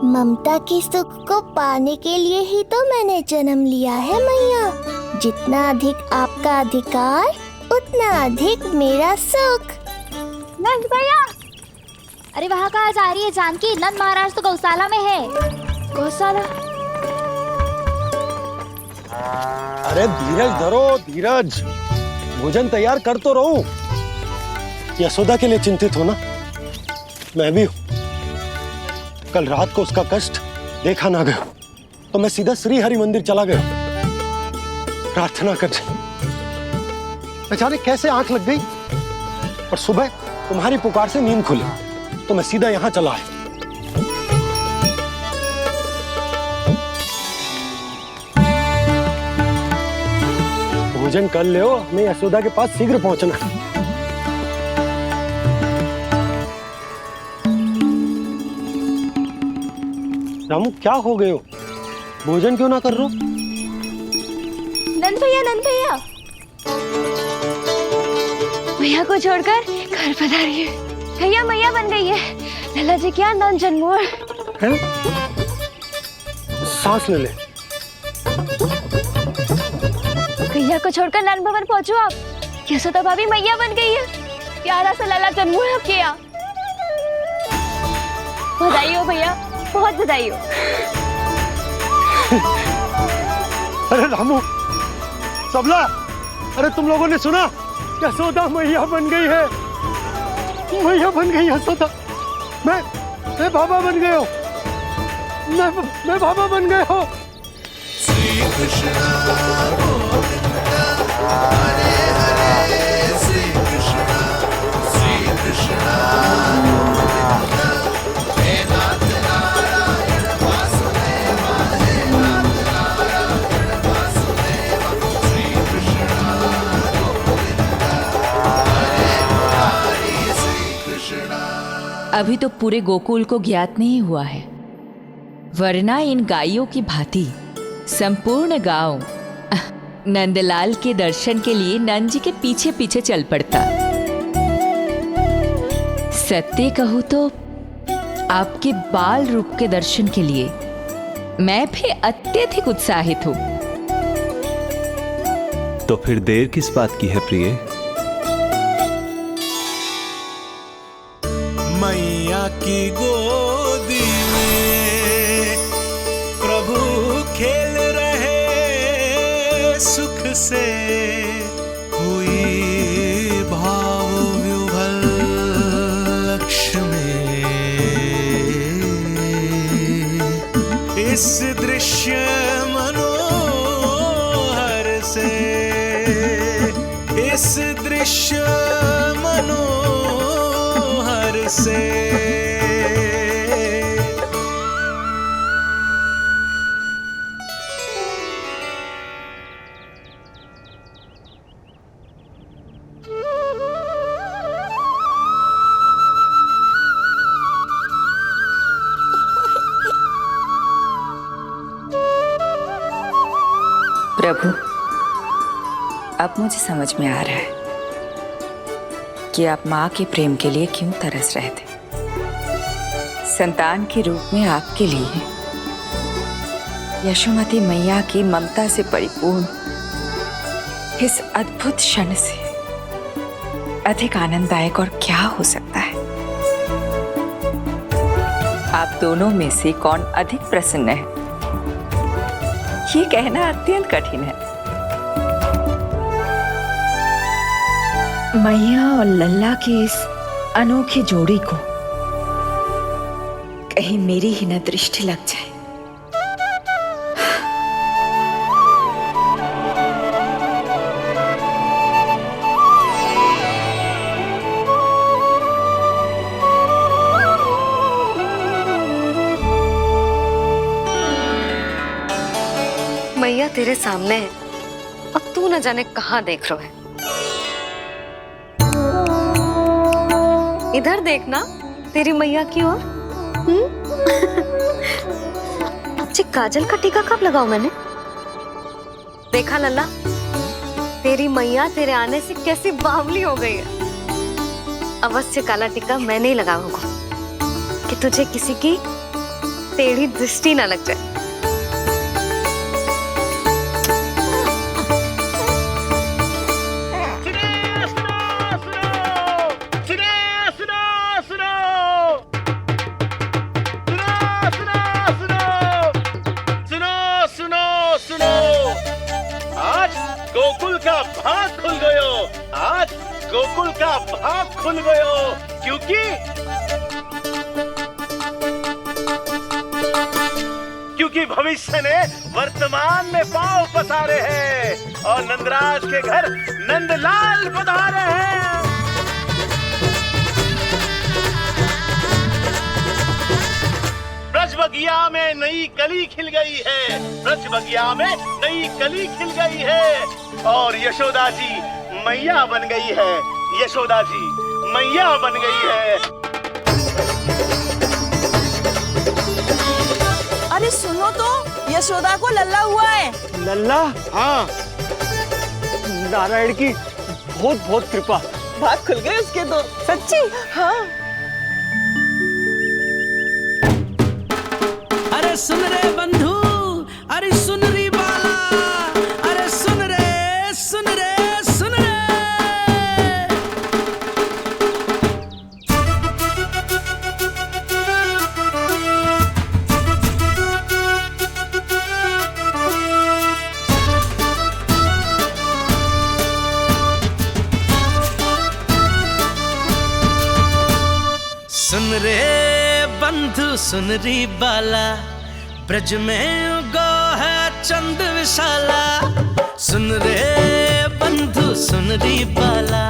ममता की सुख को पाने के लिए ही तो मैंने जन्म लिया है मैया। जितना अधिक आपका अधिकार, उतना अधिक मेरा सुख। नंद भैया, अरे वहाँ कहाँ जा रही है जानकी? नंद महाराज तो गौशाला में है। गौशाला? अरे धीरज धरो, धीरज। भोजन तैयार कर तो रहूं। यशोदा के लिए चिंतित हो ना? मैं भी हूं। कल रात को उसका कष्ट देखा ना गया तो मैं सीधा श्री हरि मंदिर चला गया प्रार्थना करने। अचानक कैसे आंख लग गई और सुबह तुम्हारी पुकार से नींद खुली तो मैं सीधा यहां चला आया। भोजन कर ले, हमें यशोदा के पास शीघ्र पहुंचना है। रामू, क्या हो गए हो? भोजन क्यों ना कर रहे हो? नंद भैया, नंद भैया, मैया को छोड़कर घर पधारी है। भैया मैया बन गई है। लल्ला जी क्या नंद जन्मोर है? सांस ले ले। भैया को छोड़कर नंद भवन पहुंचो आप। यशोदा भाभी मैया बन गई है। प्यारा सा लल्ला जन्मोर आपके यहाँ। बधाई हो भैया, बहुत बधाई हो। अरे रामू, सबला, अरे तुम लोगों ने सुना? यशोदा मैया बन गई है। मैया बन गई यशोदा। मैं बाबा बन गया हूँ। मैं बाबा बन गया हूँ। श्री कृष्ण गोविंदा, हरे हरे, श्री कृष्ण गोविंदा, हे नाथ नारायण वासुदेवा, हे नाथ नारायण वासुदेवा, श्री कृष्ण गोविंदा, हरे मुरारी, श्री कृष्ण। अभी तो पूरे गोकुल को ज्ञात नहीं हुआ है, वरना इन गायों की भांति संपूर्ण गांव नंदलाल के दर्शन के लिए नंद जी के पीछे पीछे चल पड़ता। सत्य कहूं तो आपके बाल रूप के दर्शन के लिए मैं भी अत्यधिक उत्साहित हूं। तो फिर देर किस बात की है प्रिय? मैया की गोदी में प्रभु खेल रहे सुख से, हुई भाव विह्वल लक्ष्य में। इस दृश्य मनोहर से, इस दृश्य मनोहर से। प्रभु, अब मुझे समझ में आ रहा है कि आप माँ के प्रेम के लिए क्यों तरस रहे थे। संतान के रूप में आपके लिए यशोमती मैया की ममता से परिपूर्ण इस अद्भुत क्षण से अधिक आनंददायक और क्या हो सकता है। आप दोनों में से कौन अधिक प्रसन्न है, ये कहना अत्यंत कठिन है। मैया और लल्ला की इस अनोखी जोड़ी को कहीं मेरी ही न दृष्टि लग जाए। मैया तेरे सामने है और तू न जाने कहाँ देख रहा है। इधर देखना तेरी मैया की ओर। अच्छी काजल का टीका कब लगाऊं मैंने? देखा लल्ला, तेरी मैया तेरे आने से कैसी बावली हो गई है। अवश्य काला टीका मैंने ही लगाऊंगा कि तुझे किसी की टेढ़ी दृष्टि ना लग जाए। गोकुल का भाग खुल गयो। आज गोकुल का भाग खुल गयो, क्योंकि भविष्य ने वर्तमान में पांव पसारे हैं और नंदराज के घर नंदलाल पधारे हैं। ब्रज बगिया में नई कली खिल गई है, ब्रज बगिया में नई कली खिल गई है और यशोदा जी मैया बन गई है। यशोदा जी मैया बन गई है। अरे सुनो तो, यशोदा को लल्ला हुआ है। लल्ला? हाँ, नारायण की बहुत बहुत कृपा। भाग खुल गए उसके तो। सच्ची? हाँ। अरे सुन रे बंधु, अरे सुन री बाला, अरे सुन रे, सुन रे, सुन रे। सुन रे बंधु, सुन री बाला, ब्रज में उगो है चंद विशाला। सुन रे बंधु, सुन री बाला,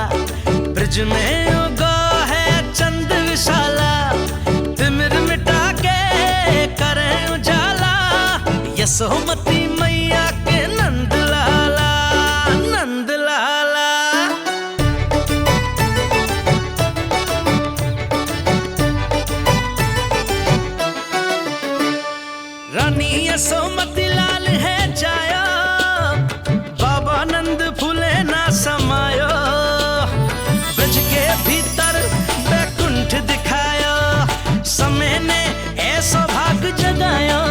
ब्रज में उगो है चंद विशाला। तिमिर मिटा के करें उजाला, यशोमती मैया के नंद लाला, नंद लाला। रानी यशोमती लाल है जायो, बाबा नंद फूले ना समायो। ब्रज के भीतर बैकुंठ दिखायो, समय ने ऐसा भाग जगायो।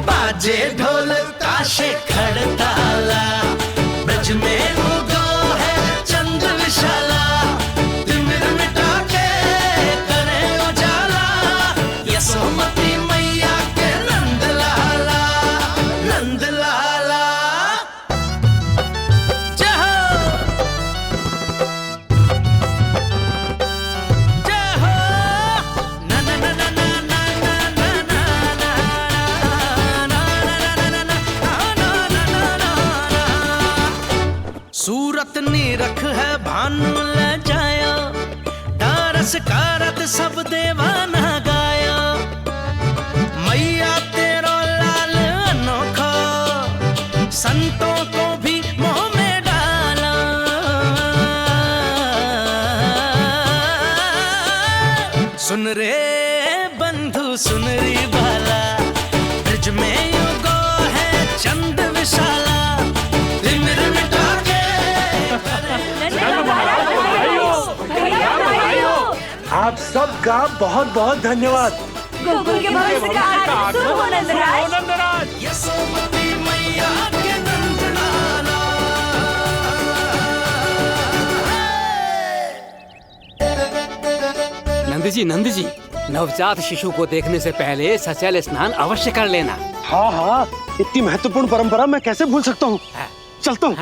बाजे ढोल ताशे खड़ताला, ब्रज में उगो है चंद विशाला। तिमिर मिटा के करे उजाला, यशोमती मैया के नंद लाला, नंद लाला। जय हो, जय हो। ना ना ना ना ना ना ना ना ना ना सूरत निरख है भानु ले जायो, डारस कारत सब देवाना गायो। मैया तेरो लाल अनोखा, संतों को भी मोह में डाला। सुन रे बंधु, सुन री बाला, ब्रज में उगो है चंद विशाला। तिमिर मिटा के आप सबका बहुत बहुत धन्यवाद। गोकुल के भविष्य का आरंभ शुभ हो नंदराज। यशोमती मैया के नंद लाला। नंद जी, नवजात शिशु को देखने से पहले सचैल स्नान अवश्य कर लेना। हाँ हाँ, इतनी महत्वपूर्ण परंपरा मैं कैसे भूल सकता हूँ। चलता हूँ।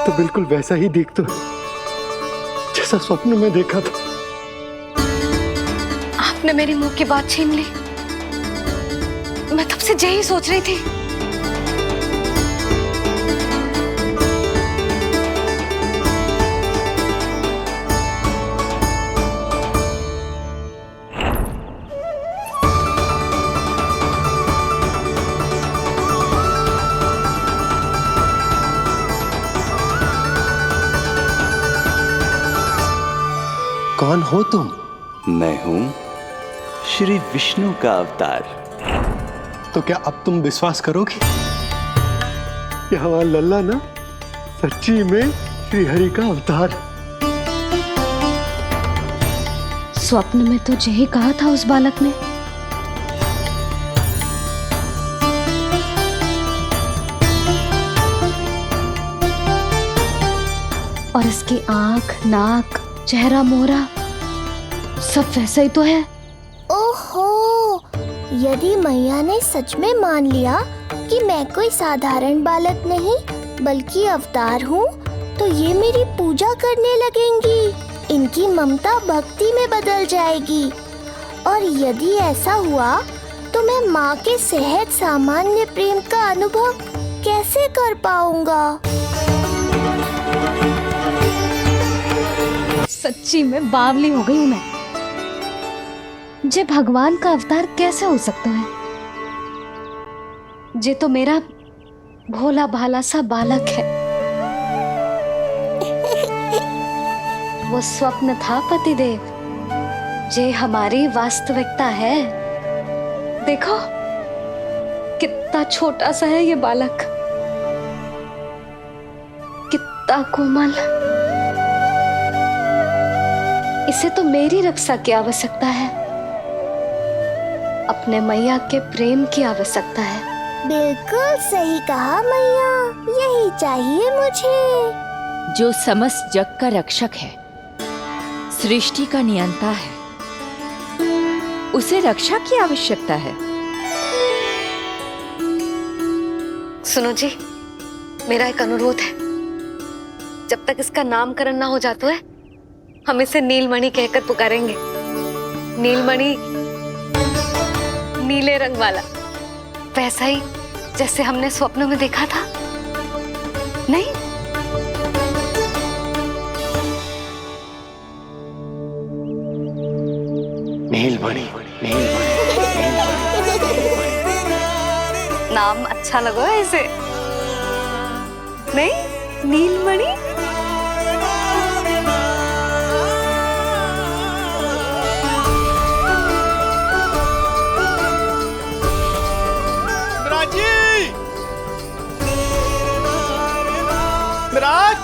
तो बिल्कुल वैसा ही दिखता है जैसा स्वप्न में देखा था। आपने मेरी मुंह की बात छीन ली। मैं तब से यही सोच रही थी। कौन हो तुम? मैं हूं श्री विष्णु का अवतार। तो क्या अब तुम विश्वास करोगे कि हमारा लल्ला ना सच्ची में श्री हरि का अवतार? स्वप्न में तो यही कहा था उस बालक ने। और इसकी आंख, नाक, चेहरा, मोहरा सब वैसा ही तो है। ओहो, यदि मैया ने सच में मान लिया कि मैं कोई साधारण बालक नहीं बल्कि अवतार हूँ, तो ये मेरी पूजा करने लगेंगी। इनकी ममता भक्ति में बदल जाएगी। और यदि ऐसा हुआ तो मैं माँ के सहज सामान्य प्रेम का अनुभव कैसे कर पाऊंगा? सच्ची में बावली हो गई हूँ मैं। जे भगवान का अवतार कैसे हो सकता है? जे तो मेरा भोला भाला सा बालक है। वो स्वप्न था पतिदेव, जे हमारी वास्तविकता है। देखो कितना छोटा सा है ये बालक, कितना कोमल। इसे तो मेरी रक्षा की आवश्यकता है, अपने मैया के प्रेम की आवश्यकता है। बिल्कुल सही कहा मैया, यही चाहिए मुझे। जो समस्त जग का रक्षक है, सृष्टि का नियंता है, उसे रक्षा की आवश्यकता है। सुनो जी, मेरा एक अनुरोध है। जब तक इसका नामकरण ना हो जाता है, हम इसे नीलमणि कहकर पुकारेंगे। नीलमणि, नीले रंग वाला, वैसा ही जैसे हमने स्वप्न में देखा था। नहीं? नीलमणि, नाम अच्छा लगा है इसे, नहीं? नीलमणि। मिराज,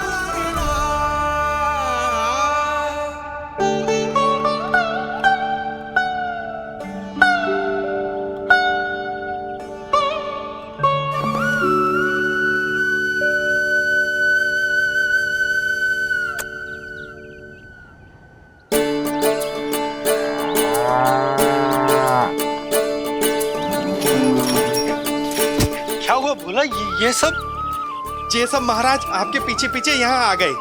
क्या हुआ भोला? ये सब महाराज आपके पीछे पीछे यहाँ आ गए।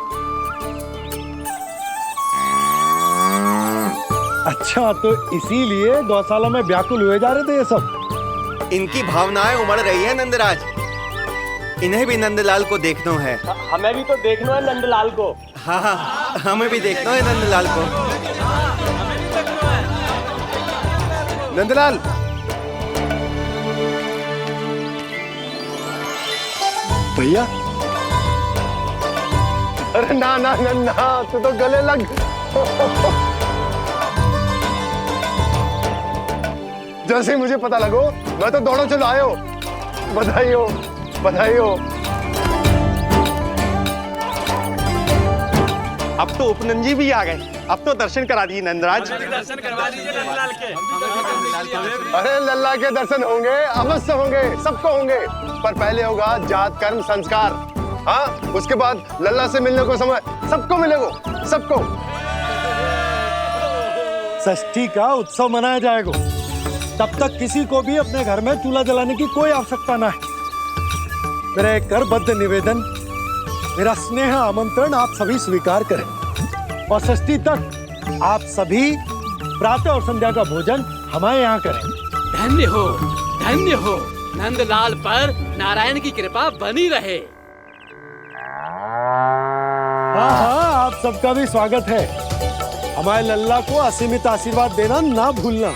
अच्छा, तो इसीलिए गौशाला में व्याकुल हुए जा रहे थे ये सब? इनकी भावनाएं उमड़ रही है नंदराज। इन्हें भी नंदलाल को देखना है। हमें भी तो देखना है नंदलाल को। हाँ हाँ, हमें भी देखना है नंदलाल को। नंदलाल, भैया। अरे ना ना ना ना, तू तो गले लग। जैसे ही मुझे पता लगो, मैं तो दौड़ो चलो आयो। बधाई हो, बधाई हो। अब तो उपनंजी भी आ गए। अब तो दर्शन करा दिए नंदराज। दर्शन करवा दीजिए नंदलाल के। अरे लल्ला के दर्शन होंगे, अवश्य होंगे, सबको होंगे। पर पहले होगा जात कर्म संस्कार। हाँ, उसके बाद लल्ला से मिलने को समय सबको मिलेगा, सबको। षष्ठी का उत्सव मनाया जाएगा। तब तक किसी को भी अपने घर में चूल्हा जलाने की कोई आवश्यकता ना है। मेरा एक करबद्ध निवेदन मेरा स्नेह आमंत्रण आप सभी स्वीकार करें और षष्ठी तक आप सभी प्रातः और संध्या का भोजन हमारे यहाँ करें। धन्य हो नंदलाल पर नारायण की कृपा बनी रहे। हाँ हाँ, आप सबका भी स्वागत है। हमारे लल्ला को असीमित आशीर्वाद देना ना भूलना।